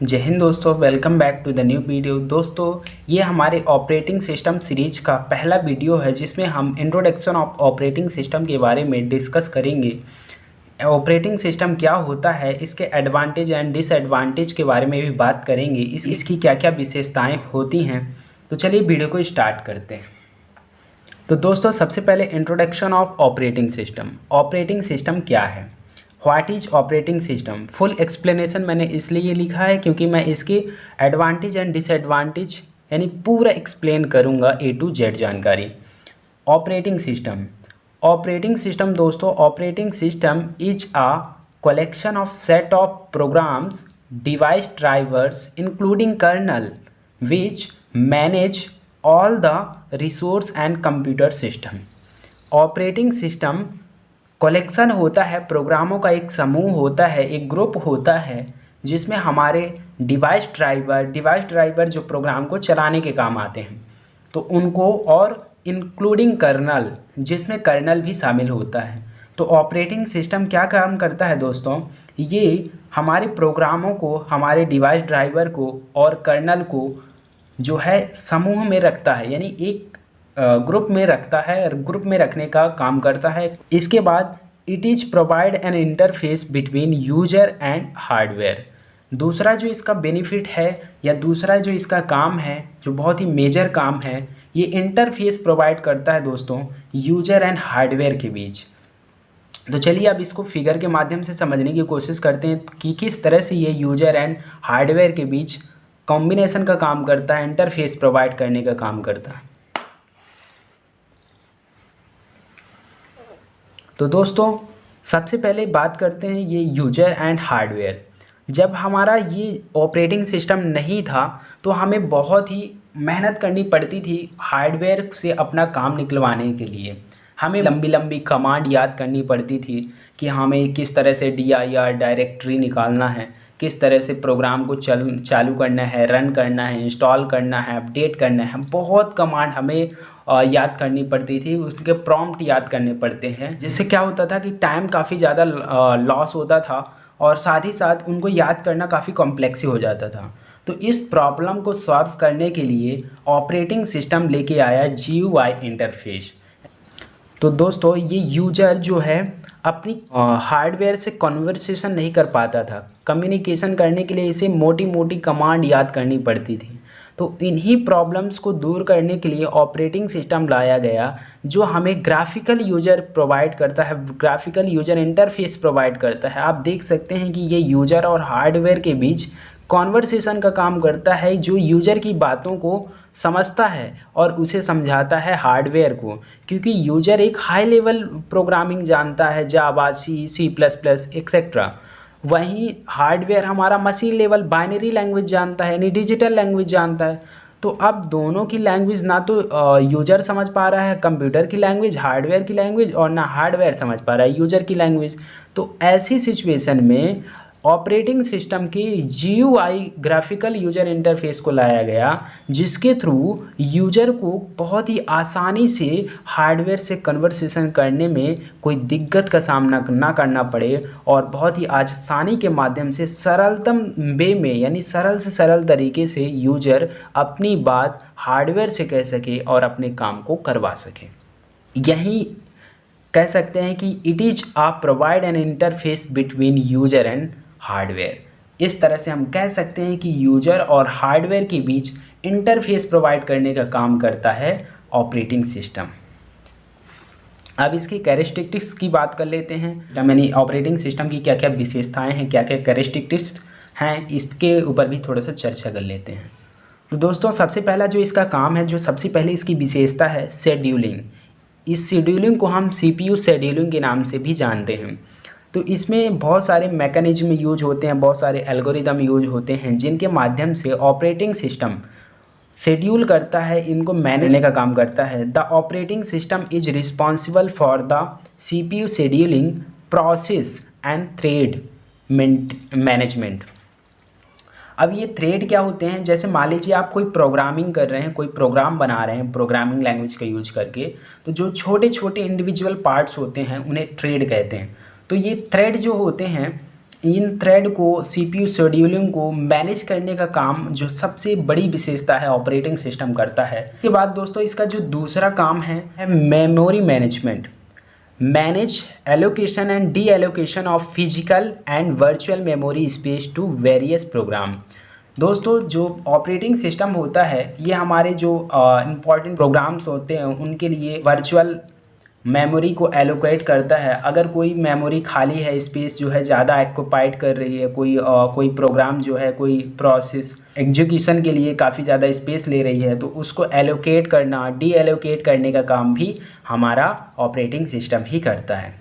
जय हिंद दोस्तों, welcome back to the new video. दोस्तों, ये हमारे ऑपरेटिंग सिस्टम सीरीज का पहला वीडियो है जिसमें हम इंट्रोडक्शन ऑफ ऑपरेटिंग सिस्टम के बारे में डिस्कस करेंगे। ऑपरेटिंग सिस्टम क्या होता है, इसके एडवांटेज एंड डिसएडवांटेज के बारे में भी बात करेंगे, इसकी क्या क्या विशेषताएं होती हैं। तो चलिए वीडियो को स्टार्ट करते हैं। तो दोस्तों, सबसे पहले introduction of operating system. Operating system क्या है, what is operating system. Full explanation मैंने इसलिए लिखा है क्योंकि मैं इसके एडवांटेज एंड डिसएडवांटेज यानी पूरा एक्सप्लेन करूंगा, A to Z जानकारी। Operating system. ऑपरेटिंग सिस्टम दोस्तों, operating system is a collection of set of programs, device drivers including kernel which manage all the resource and computer system. Operating system collection होता है, प्रोग्रामों का एक समूह होता है, एक ग्रुप होता है जिसमें हमारे डिवाइस ड्राइवर जो प्रोग्राम को चलाने के काम आते हैं तो उनको, और इंक्लूडिंग कर्नल जिसमें कर्नल भी शामिल होता है। तो ऑपरेटिंग सिस्टम क्या काम करता है दोस्तों, ये हमारे प्रोग्रामों को, हमारे डिवाइस ड्राइवर को और कर्नल को जो है समूह में रखता है, यानी एक ग्रुप में रखता है और ग्रुप में रखने का काम करता है। इसके बाद it is provide an interface between user and hardware. दूसरा जो इसका बेनिफिट है या दूसरा जो इसका काम है, जो बहुत ही मेजर काम है, ये इंटरफेस प्रोवाइड करता है दोस्तों यूजर एंड हार्डवेयर के बीच। तो चलिए अब इसको फिगर के माध्यम से समझने की कोशिश करते हैं कि किस तरह से ये यूजर एंड हार्डवेयर के बीच कॉम्बिनेशन का काम करता है, इंटरफेस प्रोवाइड करने का काम करता है। तो दोस्तों, सबसे पहले बात करते हैं ये यूजर एंड हार्डवेयर। जब हमारा ये ऑपरेटिंग सिस्टम नहीं था तो हमें बहुत ही मेहनत करनी पड़ती थी हार्डवेयर से अपना काम निकलवाने के लिए। हमें लंबी लंबी कमांड याद करनी पड़ती थी कि हमें किस तरह से DIR डायरेक्टरी निकालना है, किस तरह से प्रोग्राम को चालू करना है, रन करना है, इंस्टॉल करना है, अपडेट करना है। बहुत कमांड हमें याद करनी पड़ती थी, उसके प्रॉम्प्ट याद करने पड़ते हैं, जिससे क्या होता था कि टाइम काफ़ी ज़्यादा लॉस होता था और साथ ही साथ उनको याद करना काफ़ी कॉम्प्लेक्स हो जाता था। तो इस प्रॉब्लम को सॉल्व करने के लिए ऑपरेटिंग सिस्टम लेके आया GUI इंटरफेस। तो दोस्तों, ये यूजर जो है अपनी हार्डवेयर से कन्वर्सेशन नहीं कर पाता था। कम्युनिकेशन करने के लिए इसे मोटी मोटी कमांड याद करनी पड़ती थी। तो इन्हीं प्रॉब्लम्स को दूर करने के लिए ऑपरेटिंग सिस्टम लाया गया जो हमें ग्राफिकल यूजर प्रोवाइड करता है, ग्राफिकल यूजर इंटरफेस प्रोवाइड करता है। आप देख सकते हैं कि ये यूजर और हार्डवेयर के बीच कॉन्वर्सेशन का काम करता है, जो यूजर की बातों को समझता है और उसे समझाता है हार्डवेयर को, क्योंकि यूजर एक हाई लेवल प्रोग्रामिंग जानता है, जावा, C++ एक्सेट्रा। वहीं हार्डवेयर हमारा मशीन लेवल बाइनरी लैंग्वेज जानता है, यानी डिजिटल लैंग्वेज जानता है। तो अब दोनों की लैंग्वेज ना तो यूजर समझ पा रहा है कंप्यूटर की लैंग्वेज, हार्डवेयर की लैंग्वेज, और ना हार्डवेयर समझ पा रहा है यूजर की लैंग्वेज। तो ऐसी सिचुएशन में ऑपरेटिंग सिस्टम की GUI ग्राफिकल यूजर इंटरफेस को लाया गया, जिसके थ्रू यूजर को बहुत ही आसानी से हार्डवेयर से कन्वर्सेशन करने में कोई दिक्कत का सामना ना करना पड़े और बहुत ही आसानी के माध्यम से सरलतम वे में, यानी सरल से सरल तरीके से यूजर अपनी बात हार्डवेयर से कह सके और अपने काम को करवा सके। यही कह सकते हैं कि it is a provide an interface between user and hardware. इस तरह से हम कह सकते हैं कि यूजर और हार्डवेयर के बीच इंटरफेस प्रोवाइड करने का काम करता है ऑपरेटिंग सिस्टम। अब इसकी कैरेक्टरिस्टिक्स की बात कर लेते हैं, यानी ऑपरेटिंग सिस्टम की क्या क्या विशेषताएं हैं, क्या क्या कैरेक्टरिस्टिक्स हैं, इसके ऊपर भी थोड़ा सा चर्चा कर लेते हैं। तो दोस्तों, सबसे पहला जो इसका काम है, जो सबसे पहले इसकी विशेषता है, शेड्यूलिंग। इस शेड्यूलिंग को हम CPU शेड्यूलिंग के नाम से भी जानते हैं। तो इसमें बहुत सारे मैकेनिज्म यूज होते हैं, बहुत सारे एल्गोरिदम यूज होते हैं, जिनके माध्यम से ऑपरेटिंग सिस्टम शेड्यूल करता है, इनको मैनेज करने का काम करता है। The operating system is responsible for the CPU scheduling process and thread management. अब ये थ्रेड क्या होते हैं, जैसे मान लीजिए आप कोई प्रोग्रामिंग कर रहे हैं, कोई प्रोग्राम बना रहे हैं प्रोग्रामिंग लैंग्वेज का यूज करके, तो जो छोटे छोटे इंडिविजुअल पार्ट्स होते हैं उन्हें थ्रेड कहते हैं। तो ये थ्रेड जो होते हैं इन थ्रेड को, सीपीयू शेड्यूलिंग को मैनेज करने का काम जो सबसे बड़ी विशेषता है ऑपरेटिंग सिस्टम करता है। इसके बाद दोस्तों इसका जो दूसरा काम है memory management. Manage allocation and deallocation of physical and virtual memory space to various program. दोस्तों जो ऑपरेटिंग सिस्टम होता है ये हमारे जो इम्पॉर्टेंट प्रोग्राम्स होते हैं उनके लिए वर्चुअल मेमोरी को एलोकेट करता है। अगर कोई मेमोरी खाली है, स्पेस जो है ज़्यादा एक्यूपाइड कर रही है, कोई प्रोग्राम जो है, कोई प्रोसेस एग्जीक्यूशन के लिए काफ़ी ज़्यादा स्पेस ले रही है, तो उसको एलोकेट करना, डी एलोकेट करने का काम भी हमारा ऑपरेटिंग सिस्टम ही करता है।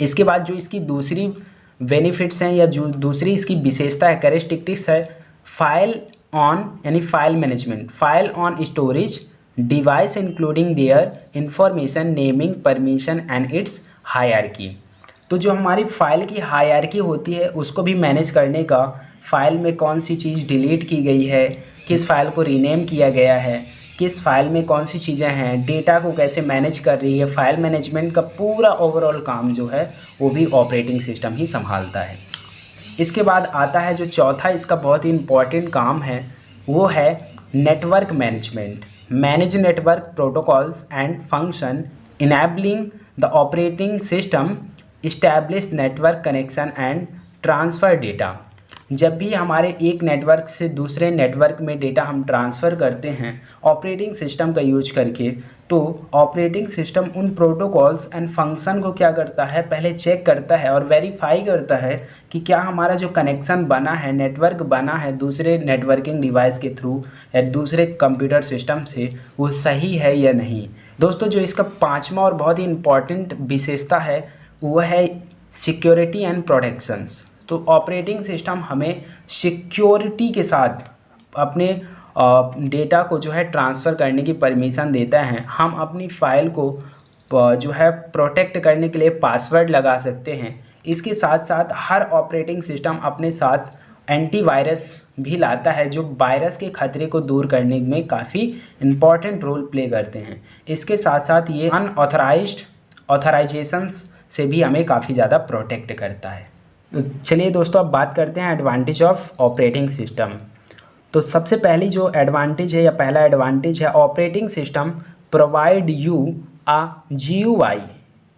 इसके बाद जो इसकी दूसरी बेनिफिट्स हैं या जो दूसरी इसकी विशेषता है, कैरेक्टरिस्टिक्स है, फाइल ऑन यानी file management, file on storage device including there information, naming, permission and it's hierarchy. तो जो हमारी फाइल की हायरार्की होती है उसको भी मैनेज करने का, फाइल में कौन सी चीज़ डिलीट की गई है, किस फाइल को रीनेम किया गया है, किस फाइल में कौन सी चीज़ें हैं, डेटा को कैसे मैनेज कर रही है, फाइल मैनेजमेंट का पूरा ओवरऑल काम जो है वो भी ऑपरेटिंग सिस्टम ही संभालता है। इसके बाद आता है जो चौथा इसका बहुत ही इम्पॉर्टेंट काम है, वो है network management. Manage network protocols and function enabling the operating system establish network connection and transfer data. जब भी हमारे एक नेटवर्क से दूसरे नेटवर्क में डेटा हम ट्रांसफ़र करते हैं ऑपरेटिंग सिस्टम का यूज करके, तो ऑपरेटिंग सिस्टम उन प्रोटोकॉल्स एंड फंक्शन को क्या करता है, पहले चेक करता है और वेरीफाई करता है कि क्या हमारा जो कनेक्शन बना है, नेटवर्क बना है दूसरे नेटवर्किंग डिवाइस के थ्रू या दूसरे कंप्यूटर सिस्टम से, वो सही है या नहीं। दोस्तों जो इसका पांचवा और बहुत ही इम्पॉर्टेंट विशेषता है वो है सिक्योरिटी एंड प्रोटेक्शंस। तो ऑपरेटिंग सिस्टम हमें सिक्योरिटी के साथ अपने डेटा को जो है ट्रांसफ़र करने की परमिशन देता है। हम अपनी फ़ाइल को जो है प्रोटेक्ट करने के लिए पासवर्ड लगा सकते हैं। इसके साथ साथ हर ऑपरेटिंग सिस्टम अपने साथ एंटीवायरस भी लाता है जो वायरस के खतरे को दूर करने में काफ़ी इम्पॉर्टेंट रोल प्ले करते हैं। इसके साथ साथ ये अनऑथराइज्ड ऑथराइजेशंस से भी हमें काफ़ी ज़्यादा प्रोटेक्ट करता है। तो चलिए दोस्तों अब बात करते हैं एडवांटेज ऑफ ऑपरेटिंग सिस्टम। तो सबसे पहली जो एडवांटेज है या पहला एडवांटेज है, operating system provide you a GUI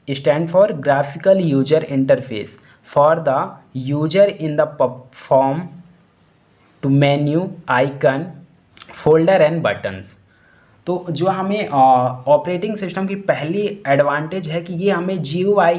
stand for graphical user interface for the user in the form to menu, icon, folder and buttons. तो जो हमें ऑपरेटिंग सिस्टम की पहली एडवांटेज है कि ये हमें GUI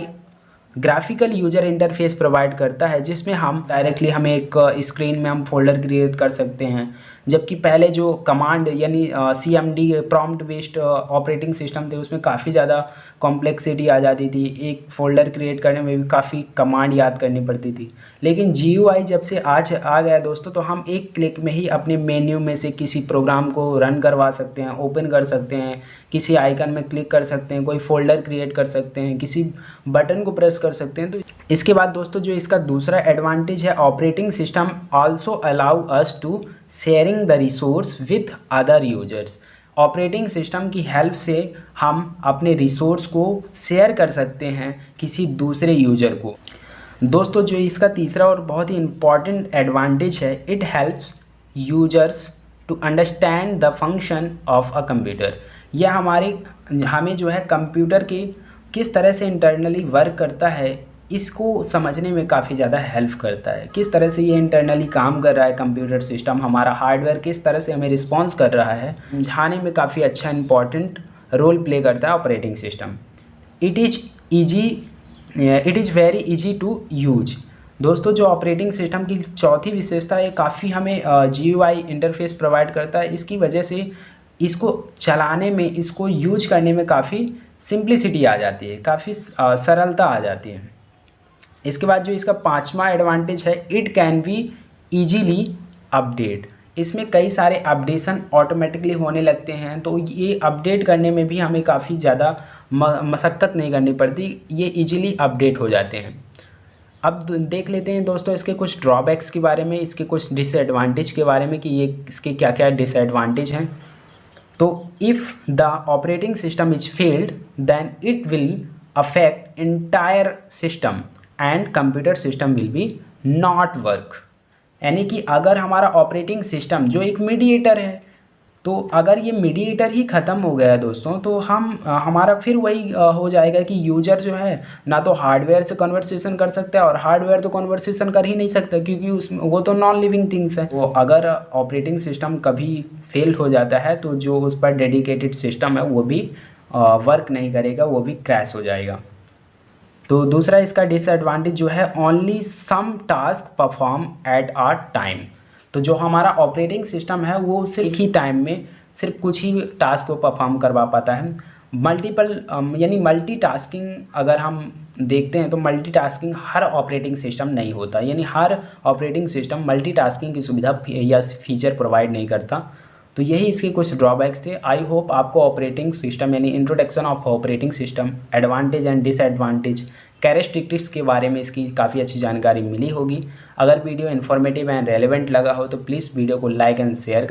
graphical user interface provide करता है, जिसमें हम डायरेक्टली हमें एक स्क्रीन में हम फोल्डर क्रिएट कर सकते हैं। जबकि पहले जो कमांड यानी CMD prompt based operating system थे उसमें काफ़ी ज़्यादा कॉम्प्लेक्सिटी आ जाती थी, एक फ़ोल्डर क्रिएट करने में भी काफ़ी कमांड याद करनी पड़ती थी। लेकिन GUI जब से आज आ गया दोस्तों, तो हम एक क्लिक में ही अपने मेन्यू में से किसी प्रोग्राम को रन करवा सकते हैं, ओपन कर सकते हैं, किसी आइकन में क्लिक कर सकते हैं, कोई फोल्डर क्रिएट कर सकते हैं, किसी बटन को प्रेस कर सकते हैं। तो इसके बाद दोस्तों जो इसका दूसरा एडवांटेज है, operating system also allow us to sharing the resource with other users. Operating system की हेल्प से हम अपने रिसोर्स को शेयर कर सकते हैं किसी दूसरे यूजर को। दोस्तों जो इसका तीसरा और बहुत ही इम्पॉर्टेंट एडवांटेज है, it helps users to understand the function of a computer. यह हमें जो है कंप्यूटर के किस तरह से इंटरनली वर्क करता है इसको समझने में काफ़ी ज़्यादा हेल्प करता है। किस तरह से ये इंटरनली काम कर रहा है कंप्यूटर सिस्टम, हमारा हार्डवेयर किस तरह से हमें रिस्पॉन्स कर रहा है, समझाने में काफ़ी अच्छा इंपॉर्टेंट रोल प्ले करता है operating system. It is very easy to use. दोस्तों जो ऑपरेटिंग सिस्टम की चौथी विशेषता है, काफ़ी हमें GUI इंटरफेस प्रोवाइड करता है। इसकी वजह से इसको चलाने में, इसको यूज करने में काफ़ी सिंप्लिसिटी आ जाती है, काफ़ी सरलता आ जाती है। इसके बाद जो इसका पांचवा एडवांटेज है, it can be easily update. इसमें कई सारे अपडेशन ऑटोमेटिकली होने लगते हैं, तो ये अपडेट करने में भी हमें काफ़ी ज़्यादा मशक्क़त नहीं करनी पड़ती, ये इजीली अपडेट हो जाते हैं। अब देख लेते हैं दोस्तों इसके कुछ ड्रॉबैक्स के बारे में, इसके कुछ डिसएडवांटेज के बारे में कि ये इसके क्या क्या डिसएडवांटेज हैं। तो if the operating system is failed then it will affect entire system and computer system will be not work. यानी कि अगर हमारा ऑपरेटिंग सिस्टम जो एक मीडिएटर है, तो अगर ये मीडिएटर ही ख़त्म हो गया है दोस्तों, तो हमारा फिर वही हो जाएगा कि यूजर जो है ना तो हार्डवेयर से कन्वर्सेशन कर सकता है, और हार्डवेयर तो कन्वर्सेशन कर ही नहीं सकता क्योंकि उसमें वो तो नॉन लिविंग थिंग्स है। वो अगर ऑपरेटिंग सिस्टम कभी फेल हो जाता है तो जो उस पर डेडिकेटेड सिस्टम है वो भी वर्क नहीं करेगा, वो भी क्रैश हो जाएगा। तो दूसरा इसका डिसएडवांटेज जो है, only some task perform at a time. तो जो हमारा ऑपरेटिंग सिस्टम है वो सिर्फ ही टाइम में सिर्फ कुछ ही टास्क को परफॉर्म करवा पाता है। मल्टीपल यानी मल्टीटास्किंग अगर हम देखते हैं तो मल्टीटास्किंग हर ऑपरेटिंग सिस्टम नहीं होता, यानी हर ऑपरेटिंग सिस्टम मल्टीटास्किंग की सुविधा या फीचर प्रोवाइड नहीं करता। तो यही इसके कुछ ड्रॉबैक्स थे। आई होप आपको ऑपरेटिंग सिस्टम यानी introduction of operating system, advantage and disadvantage, characteristics के बारे में इसकी काफ़ी अच्छी जानकारी मिली होगी। अगर वीडियो इन्फॉर्मेटिव एंड रेलेवेंट लगा हो तो प्लीज़ वीडियो को लाइक एंड शेयर